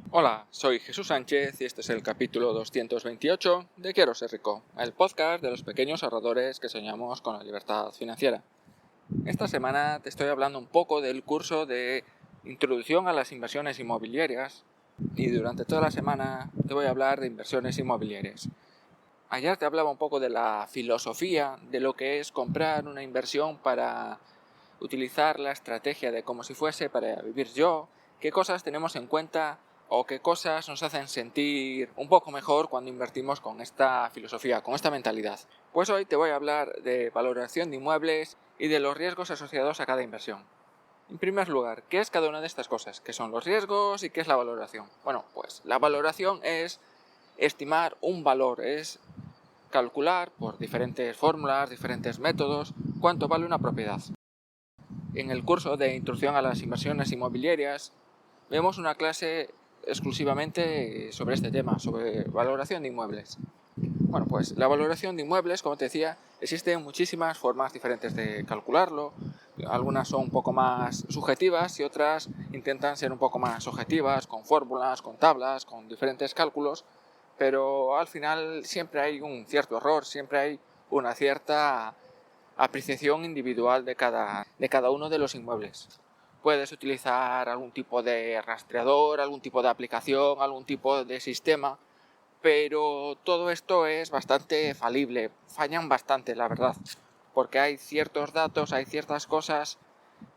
Hola, soy Jesús Sánchez y este es el capítulo 228 de Quiero ser rico, el podcast de los pequeños ahorradores que soñamos con la libertad financiera. Esta semana te estoy hablando un poco del curso de Introducción a las inversiones inmobiliarias y durante toda la semana te voy a hablar de inversiones inmobiliarias. Ayer te hablaba un poco de la filosofía de lo que es comprar una inversión para utilizar la estrategia de como si fuese para vivir yo, qué cosas tenemos en cuenta o qué cosas nos hacen sentir un poco mejor cuando invertimos con esta filosofía, con esta mentalidad. Pues hoy te voy a hablar de valoración de inmuebles y de los riesgos asociados a cada inversión. En primer lugar, ¿qué es cada una de estas cosas? ¿Qué son los riesgos y qué es la valoración? Bueno, pues la valoración es estimar un valor, es calcular por diferentes fórmulas, diferentes métodos, cuánto vale una propiedad. En el curso de Introducción a las inversiones inmobiliarias vemos una clase exclusivamente sobre este tema, sobre valoración de inmuebles. Bueno, pues la valoración de inmuebles, como te decía, existen muchísimas formas diferentes de calcularlo. Algunas son un poco más subjetivas y otras intentan ser un poco más objetivas, con fórmulas, con tablas, con diferentes cálculos, pero al final siempre hay un cierto error, siempre hay una cierta apreciación individual de cada uno de los inmuebles. Puedes utilizar algún tipo de rastreador, algún tipo de aplicación, algún tipo de sistema, pero todo esto es bastante falible, fallan bastante, la verdad, porque hay ciertos datos, hay ciertas cosas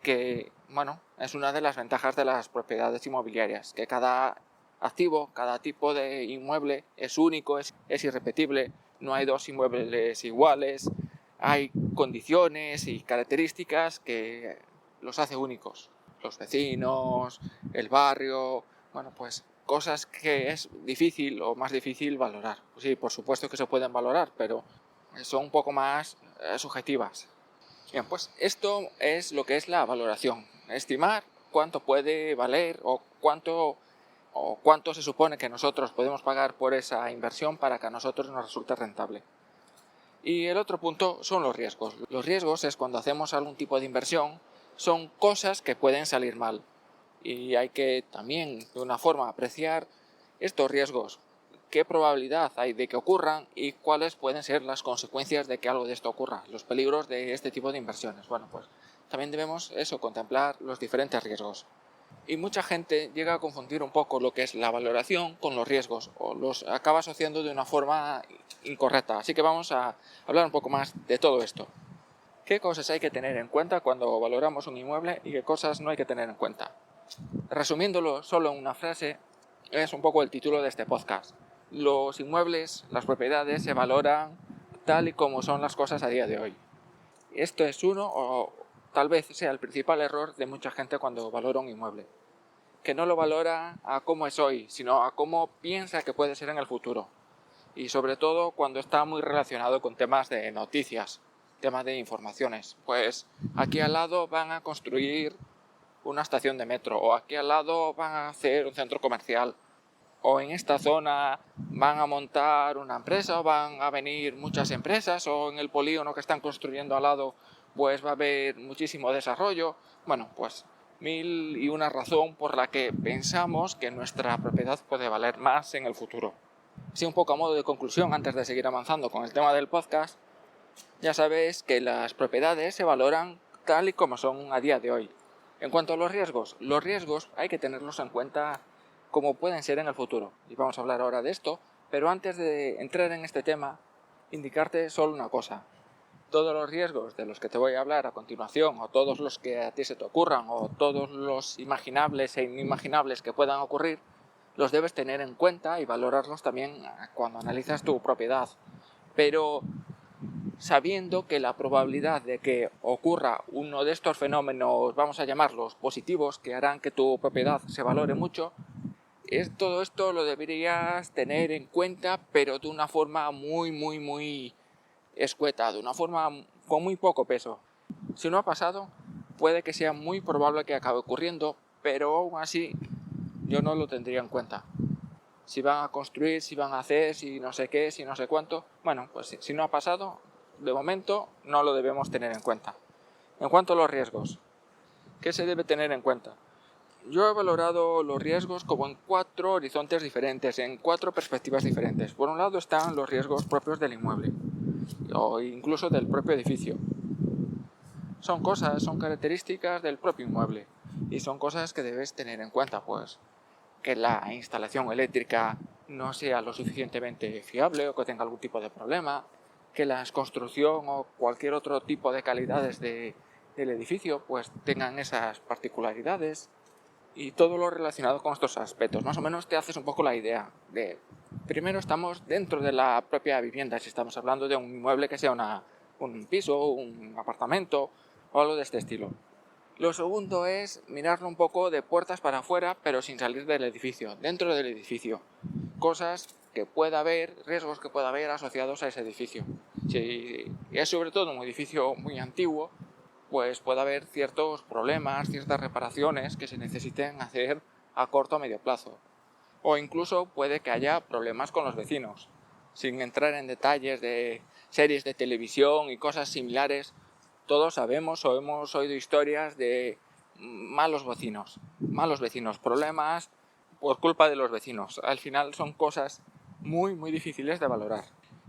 que, bueno, es una de las ventajas de las propiedades inmobiliarias, que cada activo, cada tipo de inmueble es único, es irrepetible, no hay dos inmuebles iguales, hay condiciones y características que los hace únicos. Los vecinos, el barrio, bueno, pues cosas que es difícil o más difícil valorar. Pues sí, por supuesto que se pueden valorar, pero son un poco más subjetivas. Bien, pues esto es lo que es la valoración. Estimar cuánto puede valer o cuánto se supone que nosotros podemos pagar por esa inversión para que a nosotros nos resulte rentable. Y el otro punto son los riesgos. Los riesgos es cuando hacemos algún tipo de inversión, son cosas que pueden salir mal. Y hay que también, de una forma, apreciar estos riesgos. ¿Qué probabilidad hay de que ocurran y cuáles pueden ser las consecuencias de que algo de esto ocurra? Los peligros de este tipo de inversiones. Bueno, pues también debemos contemplar los diferentes riesgos. Y mucha gente llega a confundir un poco lo que es la valoración con los riesgos o los acaba asociando de una forma incorrecta. Así que vamos a hablar un poco más de todo esto. ¿Qué cosas hay que tener en cuenta cuando valoramos un inmueble y qué cosas no hay que tener en cuenta? Resumiéndolo solo en una frase, es un poco el título de este podcast. Los inmuebles, las propiedades se valoran tal y como son las cosas a día de hoy. Esto es uno o tal vez sea el principal error de mucha gente cuando valora un inmueble. Que no lo valora a cómo es hoy, sino a cómo piensa que puede ser en el futuro. Y sobre todo cuando está muy relacionado con temas de noticias, temas de informaciones. Pues aquí al lado van a construir una estación de metro, o aquí al lado van a hacer un centro comercial, o en esta zona van a montar una empresa, o van a venir muchas empresas, o en el polígono que están construyendo al lado pues va a haber muchísimo desarrollo. Bueno, pues mil y una razón por la que pensamos que nuestra propiedad puede valer más en el futuro. Sí, un poco a modo de conclusión, antes de seguir avanzando con el tema del podcast, ya sabes que las propiedades se valoran tal y como son a día de hoy. En cuanto a los riesgos hay que tenerlos en cuenta como pueden ser en el futuro. Y vamos a hablar ahora de esto, pero antes de entrar en este tema, indicarte solo una cosa. Todos los riesgos de los que te voy a hablar a continuación, o todos los que a ti se te ocurran, o todos los imaginables e inimaginables que puedan ocurrir, los debes tener en cuenta y valorarlos también cuando analizas tu propiedad. Pero sabiendo que la probabilidad de que ocurra uno de estos fenómenos, vamos a llamarlos positivos, que harán que tu propiedad se valore mucho, todo esto lo deberías tener en cuenta, pero de una forma muy escueta, de una forma con muy poco peso. Si no ha pasado, puede que sea muy probable que acabe ocurriendo, pero aún así yo no lo tendría en cuenta. Si van a construir, si van a hacer, si no sé qué, si no sé cuánto, bueno, pues si no ha pasado, de momento no lo debemos tener en cuenta. En cuanto a los riesgos, ¿qué se debe tener en cuenta? Yo he valorado los riesgos como en 4 horizontes diferentes, en 4 perspectivas diferentes. Por un lado están los riesgos propios del inmueble, o incluso del propio edificio. Son características del propio inmueble, y son cosas que debes tener en cuenta, pues que la instalación eléctrica no sea lo suficientemente fiable o que tenga algún tipo de problema, que la construcción o cualquier otro tipo de calidades del edificio pues tengan esas particularidades, y todo lo relacionado con estos aspectos. Más o menos te haces un poco la idea de, primero estamos dentro de la propia vivienda, si estamos hablando de un inmueble que sea un piso, un apartamento o algo de este estilo. Lo segundo es mirarlo un poco de puertas para afuera, pero sin salir del edificio, dentro del edificio. Cosas que pueda haber, riesgos que pueda haber asociados a ese edificio. Si es sobre todo un edificio muy antiguo, pues puede haber ciertos problemas, ciertas reparaciones que se necesiten hacer a corto o medio plazo. O incluso puede que haya problemas con los vecinos. Sin entrar en detalles de series de televisión y cosas similares, todos sabemos o hemos oído historias de malos vecinos, problemas por culpa de los vecinos. Al final son cosas muy, muy difíciles de valorar.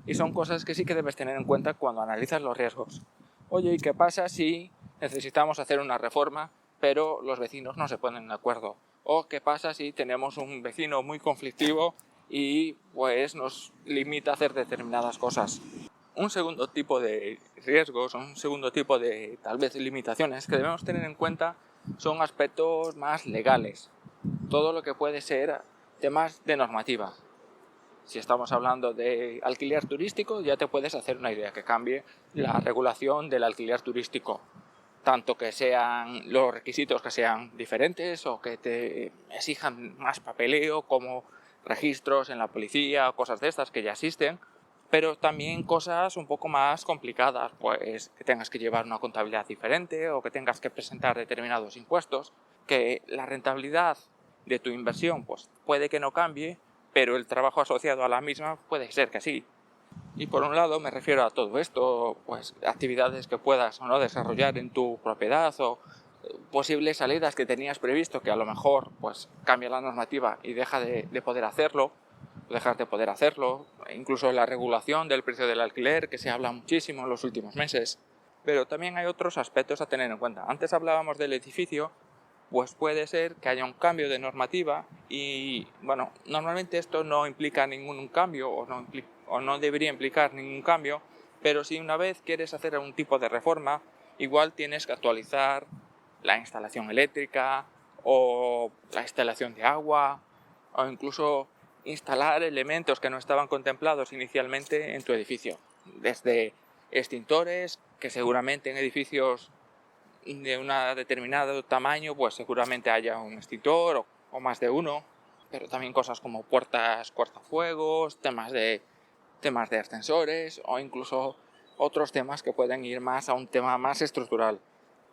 Y son cosas que sí que debes tener en cuenta cuando analizas los riesgos. Oye, ¿y qué pasa si necesitamos hacer una reforma, pero los vecinos no se ponen de acuerdo? ¿O qué pasa si tenemos un vecino muy conflictivo y pues nos limita a hacer determinadas cosas? Un segundo tipo de riesgos, un segundo tipo de tal vez limitaciones que debemos tener en cuenta son aspectos más legales. Todo lo que puede ser temas de normativa. Si estamos hablando de alquiler turístico, ya te puedes hacer una idea que cambie la regulación del alquiler turístico. Tanto que sean los requisitos que sean diferentes o que te exijan más papeleo, como registros en la policía o cosas de estas que ya existen, pero también cosas un poco más complicadas, pues que tengas que llevar una contabilidad diferente o que tengas que presentar determinados impuestos, que la rentabilidad de tu inversión pues puede que no cambie, pero el trabajo asociado a la misma puede ser que sí. Y por un lado me refiero a todo esto, pues actividades que puedas o no desarrollar en tu propiedad o posibles salidas que tenías previsto que a lo mejor pues cambia la normativa y deja de poder hacerlo, dejar de poder hacerlo, incluso la regulación del precio del alquiler, que se habla muchísimo en los últimos meses. Pero también hay otros aspectos a tener en cuenta. Antes hablábamos del edificio, pues puede ser que haya un cambio de normativa y, bueno, normalmente esto no implica ningún cambio o no debería implicar ningún cambio, pero si una vez quieres hacer algún tipo de reforma, igual tienes que actualizar la instalación eléctrica o la instalación de agua o incluso instalar elementos que no estaban contemplados inicialmente en tu edificio, desde extintores, que seguramente en edificios de un determinado tamaño pues seguramente haya un extintor o más de uno, pero también cosas como puertas cortafuegos, temas de ascensores o incluso otros temas que pueden ir más a un tema más estructural.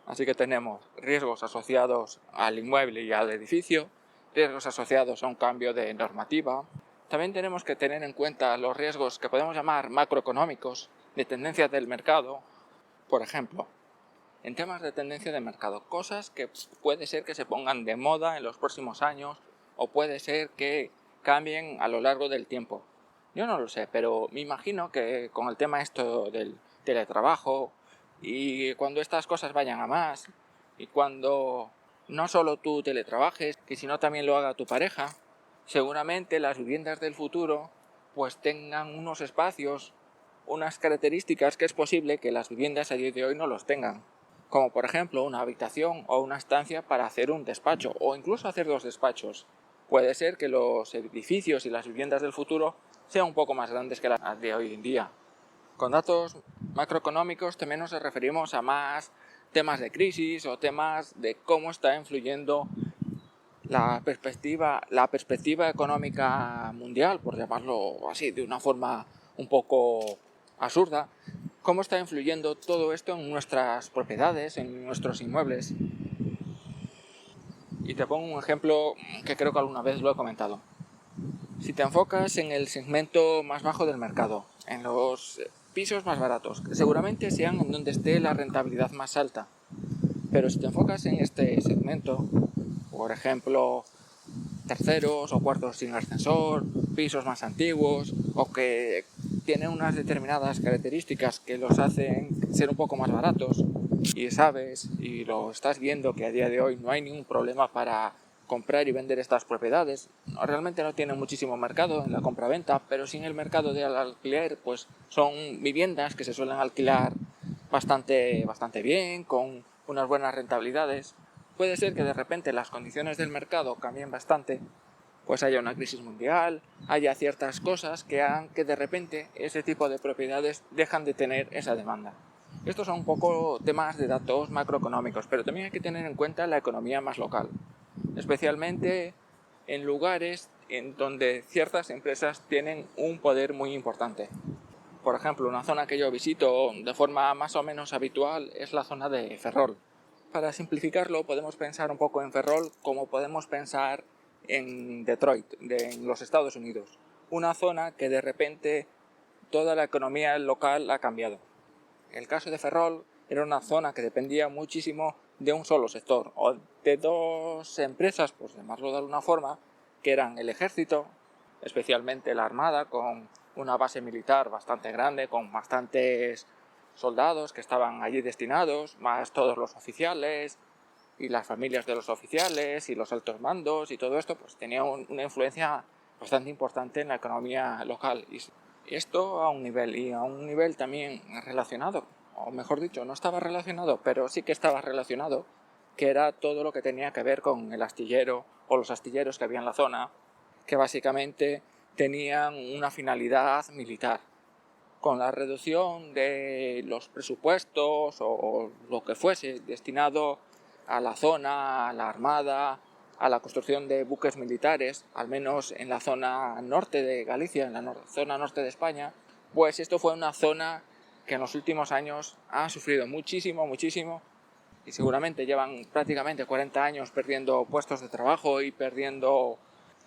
Así que tenemos riesgos asociados al inmueble y al edificio, riesgos asociados a un cambio de normativa. También tenemos que tener en cuenta los riesgos que podemos llamar macroeconómicos, de tendencias del mercado. Por ejemplo, en temas de tendencia de mercado, cosas que puede ser que se pongan de moda en los próximos años o puede ser que cambien a lo largo del tiempo. Yo no lo sé, pero me imagino que con el tema esto del teletrabajo y cuando estas cosas vayan a más y cuando no solo tú teletrabajes, que sino también lo haga tu pareja, seguramente las viviendas del futuro pues tengan unos espacios, unas características que es posible que las viviendas a día de hoy no los tengan, como por ejemplo una habitación o una estancia para hacer un despacho o incluso hacer 2 despachos. Puede ser que los edificios y las viviendas del futuro sean un poco más grandes que las de hoy en día. Con datos macroeconómicos también nos referimos a más temas de crisis o temas de cómo está influyendo la perspectiva económica mundial, por llamarlo así, de una forma un poco absurda, cómo está influyendo todo esto en nuestras propiedades, en nuestros inmuebles. Y te pongo un ejemplo que creo que alguna vez lo he comentado. Si te enfocas en el segmento más bajo del mercado, en los pisos más baratos, que seguramente sean en donde esté la rentabilidad más alta, pero si te enfocas en este segmento, Por ejemplo, terceros o cuartos sin ascensor, pisos más antiguos o que tienen unas determinadas características que los hacen ser un poco más baratos y sabes y lo estás viendo que a día de hoy no hay ningún problema para comprar y vender estas propiedades. Realmente no tienen muchísimo mercado en la compra-venta, pero sí en el mercado del alquiler, pues son viviendas que se suelen alquilar bastante bien, con unas buenas rentabilidades. Puede ser que de repente las condiciones del mercado cambien bastante, pues haya una crisis mundial, haya ciertas cosas que hagan que de repente ese tipo de propiedades dejan de tener esa demanda. Estos son un poco temas de datos macroeconómicos, pero también hay que tener en cuenta la economía más local, especialmente en lugares en donde ciertas empresas tienen un poder muy importante. Por ejemplo, una zona que yo visito de forma más o menos habitual es la zona de Ferrol. Para simplificarlo, podemos pensar un poco en Ferrol como podemos pensar en Detroit, en los Estados Unidos. Una zona que de repente toda la economía local ha cambiado. El caso de Ferrol era una zona que dependía muchísimo de un solo sector, o de dos empresas, por llamarlo de alguna forma, que eran el ejército, especialmente la armada, con una base militar bastante grande, con bastantes soldados que estaban allí destinados, más todos los oficiales y las familias de los oficiales y los altos mandos y todo esto, pues tenía una influencia bastante importante en la economía local. Y esto a un nivel también relacionado, o mejor dicho, no estaba relacionado, pero sí que estaba relacionado, que era todo lo que tenía que ver con el astillero o los astilleros que había en la zona, que básicamente tenían una finalidad militar. Con la reducción de los presupuestos o lo que fuese destinado a la zona, a la armada, a la construcción de buques militares, al menos en la zona norte de Galicia, en la zona norte de España, pues esto fue una zona que en los últimos años ha sufrido muchísimo y seguramente llevan prácticamente 40 años perdiendo puestos de trabajo y perdiendo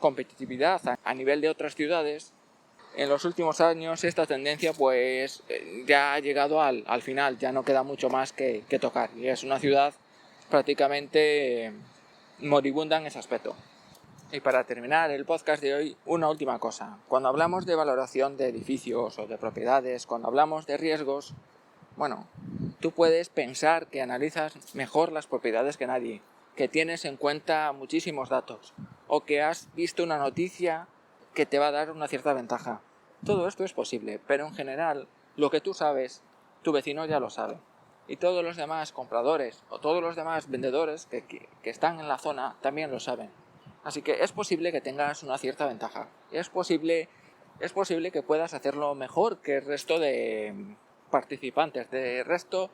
competitividad a nivel de otras ciudades. En los últimos años esta tendencia pues ya ha llegado al final, ya no queda mucho más que tocar y es una ciudad prácticamente moribunda en ese aspecto. Y para terminar el podcast de hoy, una última cosa. Cuando hablamos de valoración de edificios o de propiedades, cuando hablamos de riesgos, bueno, tú puedes pensar que analizas mejor las propiedades que nadie, que tienes en cuenta muchísimos datos o que has visto una noticia que te va a dar una cierta ventaja. Todo esto es posible, pero en general lo que tú sabes, tu vecino ya lo sabe. Y todos los demás compradores o todos los demás vendedores que están en la zona también lo saben. Así que es posible que tengas una cierta ventaja. Es posible que puedas hacerlo mejor que el resto de participantes, del resto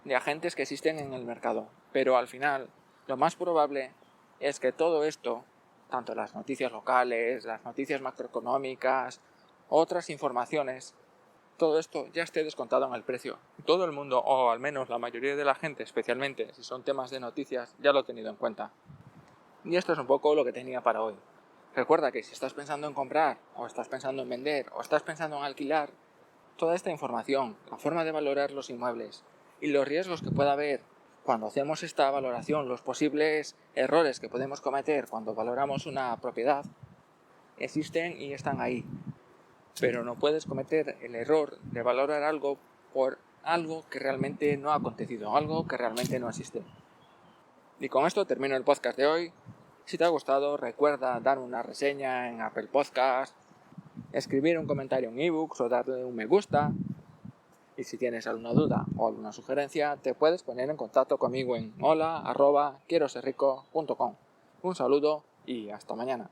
de agentes que existen en el mercado. Pero al final, lo más probable es que todo esto, tanto las noticias locales, las noticias macroeconómicas, otras informaciones, todo esto ya esté descontado en el precio. Todo el mundo, o al menos la mayoría de la gente, especialmente si son temas de noticias, ya lo ha tenido en cuenta. Y esto es un poco lo que tenía para hoy. Recuerda que si estás pensando en comprar, o estás pensando en vender, o estás pensando en alquilar, toda esta información, la forma de valorar los inmuebles y los riesgos que pueda haber cuando hacemos esta valoración, los posibles errores que podemos cometer cuando valoramos una propiedad, existen y están ahí. Pero no puedes cometer el error de valorar algo por algo que realmente no ha acontecido, algo que realmente no existe. Y con esto termino el podcast de hoy. Si te ha gustado, recuerda dar una reseña en Apple Podcast, escribir un comentario en ebooks o darle un me gusta. Y si tienes alguna duda o alguna sugerencia, te puedes poner en contacto conmigo en hola@quieroserrico.com. Un saludo y hasta mañana.